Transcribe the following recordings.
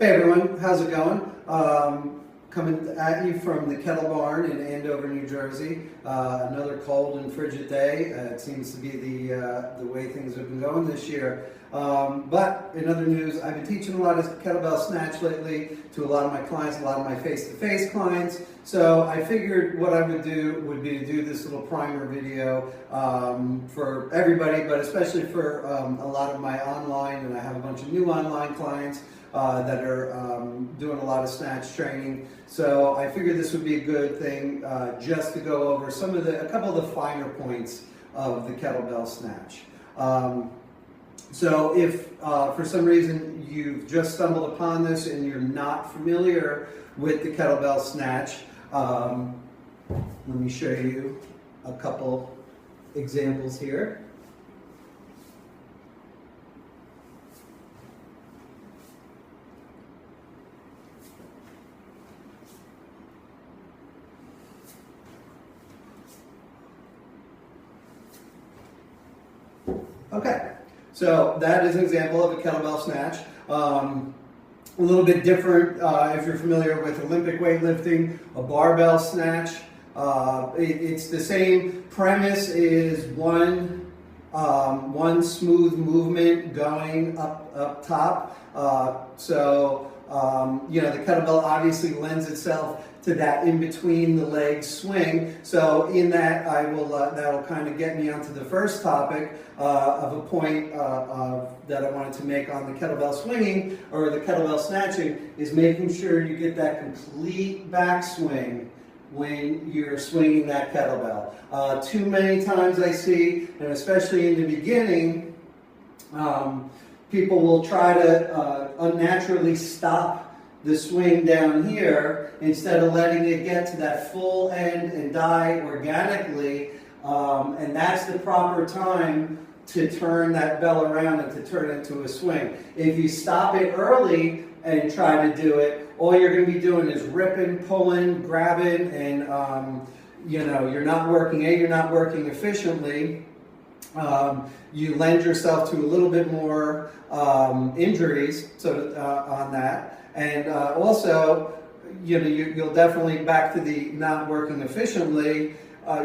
Hey everyone, how's it going? Coming at you from the Kettle Barn in Andover, New Jersey. Another cold and frigid day. It seems to be the way things have been going this year. But in other news, I've been teaching a lot of Kettlebell Snatch lately to a lot of my clients, a lot of my face-to-face clients. So I figured what I would do would be to do this little primer video for everybody, but especially for a lot of my online, and I have a bunch of new online clients that are doing a lot of snatch training. So I figured this would be a good thing just to go over a couple of the finer points of the kettlebell snatch. So if for some reason you've just stumbled upon this and you're not familiar with the kettlebell snatch, let me show you a couple examples here. Okay, so that is an example of a kettlebell snatch. A little bit different if you're familiar with Olympic weightlifting, a barbell snatch. It's the same premise, is one smooth movement going up top. You know, the kettlebell obviously lends itself to that in between the legs swing. So in that, that'll kind of get me onto the first topic of a point that I wanted to make on the kettlebell swinging or the kettlebell snatching, is making sure you get that complete backswing when you're swinging that kettlebell. Too many times I see, and especially in the beginning, people will try to unnaturally stop the swing down here instead of letting it get to that full end and die organically. And that's the proper time to turn that bell around and to turn it into a swing. If you stop it early and try to do it, all you're going to be doing is ripping, pulling, grabbing, and you know, you're not working efficiently. You lend yourself to a little bit more injuries on that. And also, you know, you'll definitely, back to the not working efficiently,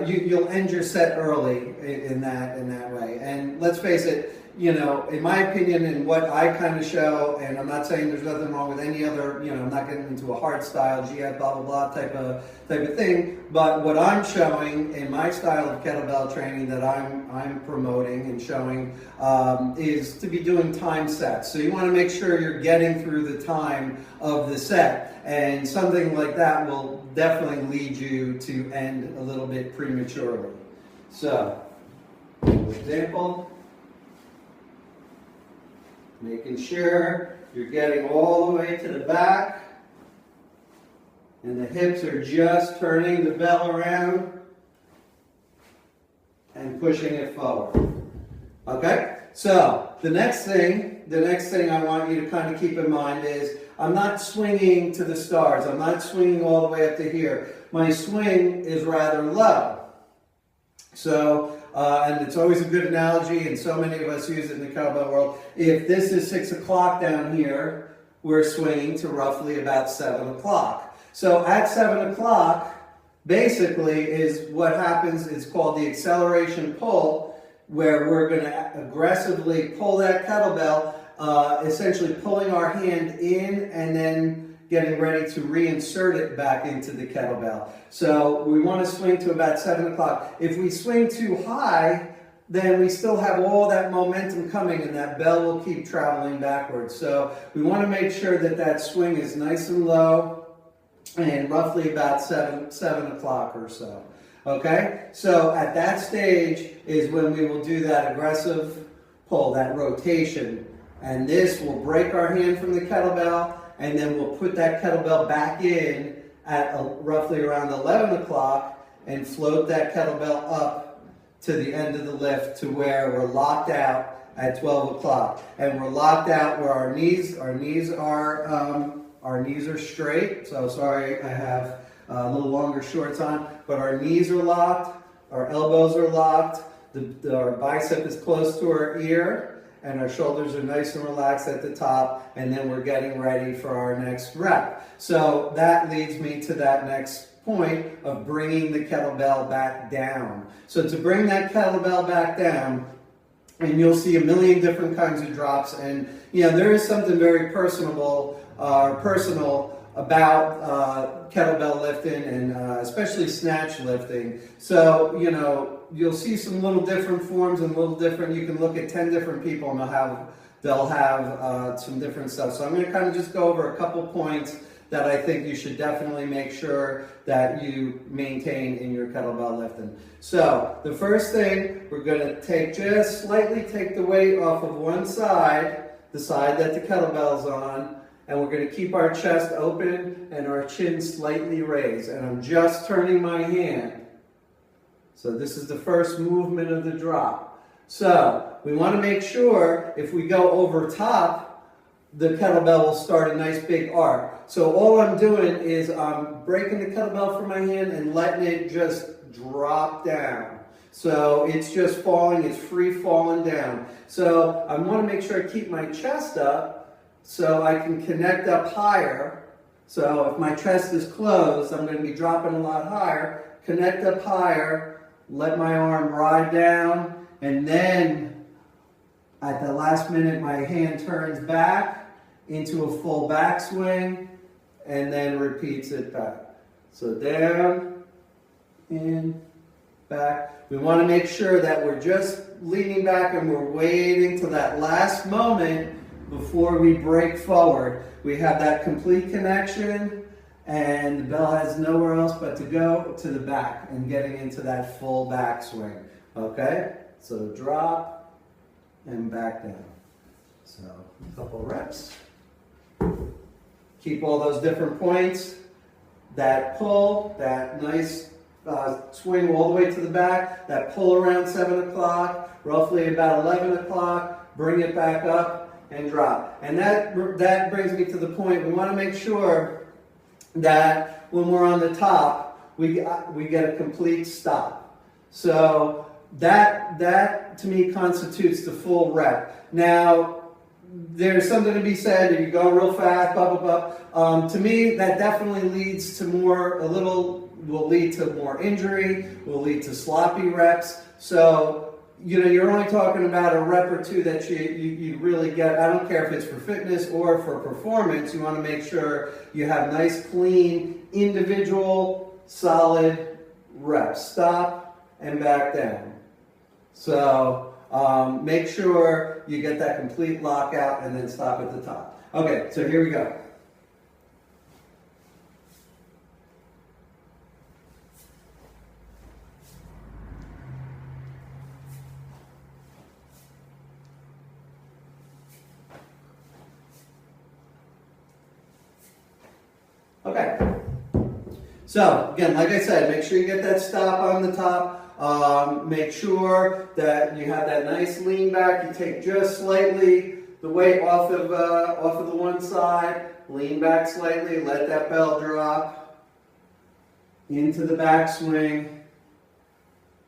you'll end your set early in that way. And let's face it, you know, in my opinion and what I kind of show, and I'm not saying there's nothing wrong with any other, you know, I'm not getting into a hard style, GF, blah, blah, blah type of thing, but what I'm showing in my style of kettlebell training that I'm promoting and showing is to be doing time sets. So you want to make sure you're getting through the time of the set, and something like that will definitely lead you to end a little bit prematurely. So, for example, making sure you're getting all the way to the back and the hips are just turning the bell around and pushing it forward. Okay? So the next thing I want you to kind of keep in mind is I'm not swinging to the stars. I'm not swinging all the way up to here. My swing is rather low. So and it's always a good analogy, and so many of us use it in the kettlebell world. If this is 6 o'clock down here, we're swinging to roughly about 7 o'clock. So at 7 o'clock, basically, is what happens. It's called the acceleration pull, where we're going to aggressively pull that kettlebell, essentially pulling our hand in and then getting ready to reinsert it back into the kettlebell. So we want to swing to about 7 o'clock. If we swing too high, then we still have all that momentum coming and that bell will keep traveling backwards. So we want to make sure that that swing is nice and low and roughly about 7 o'clock or so. Okay? So at that stage is when we will do that aggressive pull, that rotation. And this will break our hand from the kettlebell, and then we'll put that kettlebell back in at roughly around 11 o'clock and float that kettlebell up to the end of the lift to where we're locked out at 12 o'clock. And we're locked out where our knees are straight. So sorry, I have a little longer shorts on, but our knees are locked, our elbows are locked, our bicep is close to our ear, and our shoulders are nice and relaxed at the top, and then we're getting ready for our next rep. So that leads me to that next point of bringing the kettlebell back down. So to bring that kettlebell back down, and you'll see a million different kinds of drops, and there is something very personal about kettlebell lifting, and especially snatch lifting. So you'll see some little different forms and little different. You can look at 10 different people, and they'll have some different stuff. So I'm going to kind of just go over a couple points that I think you should definitely make sure that you maintain in your kettlebell lifting. So the first thing, we're going to just slightly take the weight off of one side, the side that the kettlebell's on, and we're going to keep our chest open and our chin slightly raised. And I'm just turning my hand. So this is the first movement of the drop. So we want to make sure if we go over top, the kettlebell will start a nice big arc. So all I'm doing is I'm breaking the kettlebell from my hand and letting it just drop down. So it's just falling, it's free falling down. So I want to make sure I keep my chest up so I can connect up higher. So if my chest is closed, I'm going to be dropping a lot higher. Connect up higher, let my arm ride down, and then at the last minute my hand turns back into a full backswing, and then repeats it back. So down, in, back. We want to make sure that we're just leaning back and we're waiting till that last moment before we break forward. We have that complete connection, and the bell has nowhere else but to go to the back and getting into that full backswing. Okay? So drop and back down. So a couple reps. Keep all those different points. That pull, that nice swing all the way to the back, that pull around 7 o'clock, roughly about 11 o'clock, bring it back up and drop. And that brings me to the point, we want to make sure that when we're on the top, we get a complete stop. So that to me constitutes the full rep. Now, there's something to be said if you go real fast, blah, blah, blah. To me, that definitely leads to will lead to more injury, will lead to sloppy reps. So, you're only talking about a rep or two that you really get. I don't care if it's for fitness or for performance. You want to make sure you have nice, clean, individual, solid reps. Stop and back down. So, make sure you get that complete lockout and then stop at the top. Okay, so here we go. Okay. So, again, like I said, make sure you get that stop on the top. Make sure that you have that nice lean back. You take just slightly the weight off of the one side. Lean back slightly. Let that bell drop into the backswing,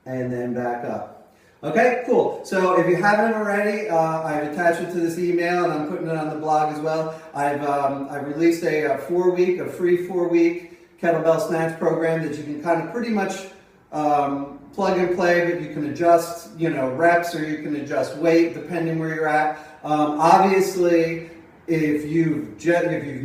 and then back up. Okay, cool. So if you haven't already, I've attached it to this email, and I'm putting it on the blog as well. I've released a free 4-week kettlebell snatch program that you can kind of pretty much plug and play, but you can adjust, reps, or you can adjust weight depending where you're at. Obviously, if you've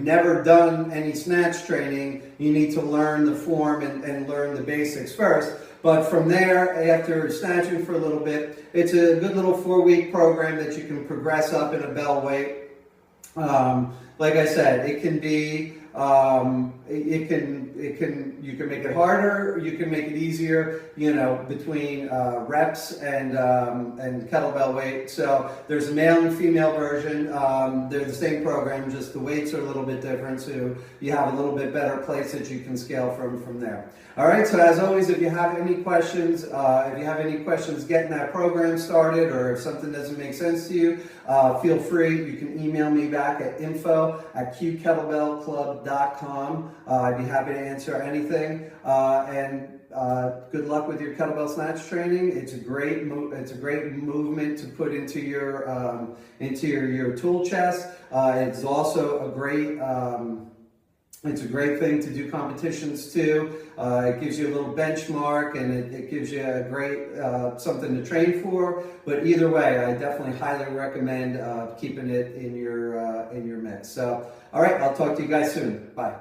never done any snatch training, you need to learn the form and learn the basics first. But from there, after snatching for a little bit, it's a good little 4-week program that you can progress up in a bell weight. Like I said, it can be, you can make it harder, you can make it easier, between reps and kettlebell weight. So there's a male and female version. They're the same program, just the weights are a little bit different, so you have a little bit better place that you can scale from there. All right, so as always, if you have any questions, getting that program started, or if something doesn't make sense to you, feel free. You can email me back at info@qkettlebellclub.com. I'd be happy to answer anything. And good luck with your kettlebell snatch training. It's a great movement to put into your tool chest. It's also a great it's a great thing to do competitions too. It gives you a little benchmark, and it gives you a great something to train for. But either way, I definitely highly recommend keeping it in your mix. So, all right, I'll talk to you guys soon. Bye.